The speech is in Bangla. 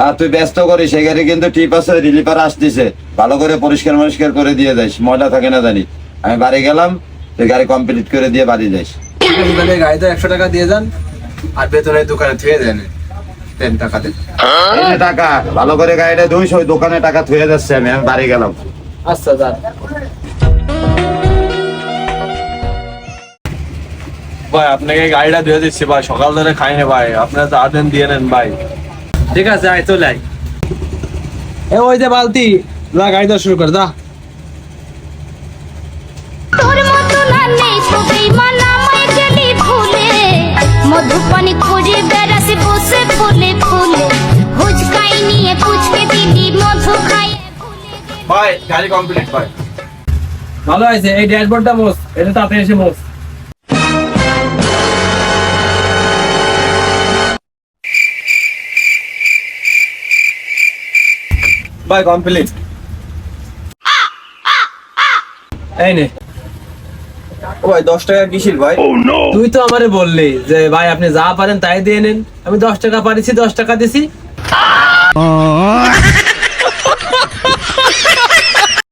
আর তুই ব্যস্ত করিস, সেই গাড়ি কিন্তু টিপ আছে, রিলিফার আসতেছে, ভালো করে পরিষ্কার করে দিয়ে যাইস, ময়লা থাকে না জানি। আমি বাড়ি গেলাম, তুই গাড়ি কমপ্লিট করে দিয়ে বাড়ি যাইস। তাহলে গাড়িতে 100 টাকা দিয়ে যান, আর বেতনের দোকানে থুয়ে দেন, দেন টাকা দেন। এই নে টাকা, ভালো করে গাড়িটা ধুইস, ওই দোকানে টাকা থুয়ে যাচ্ছে, আমি বাড়ি গেলাম। আচ্ছা যান। ভাই আপনাকে গাড়িটা দিয়ে দিচ্ছি ভাই, সকাল ধরে খাইনি ভাই, আপনারা তাড়াতাড়ি দিয়ে নেন ভাই। ঠিক আছে, আয় চলে আয়। ওই যে বালতি, যা গাড়ি দেওয়া শুরু কর, যা। তোর মতো না নেই তো বেঈমান আমায় গেলি ভুলে, মধুপানি খুঁজে বেড়াসি বসে ফুলে ফুলে, হুচকাই নিয়ে পুচকে দিলি মধু খাই ভাই গাড়ি কমপ্লিট ভাই। ভালো হয়েছে, এই ড্যাশবোর্ডটা মোস, এটা তাড়াতাড়ি এসে মোস। ভাই কমপ্লিট। এই নে। ও ভাই 10 টাকা কিসির ভাই? তুই তো আমারে বললি যে ভাই আপনি যা পারেন তাই দিয়ে নেন, আমি 10 টাকা পারিছি, 10 টাকা দিছি।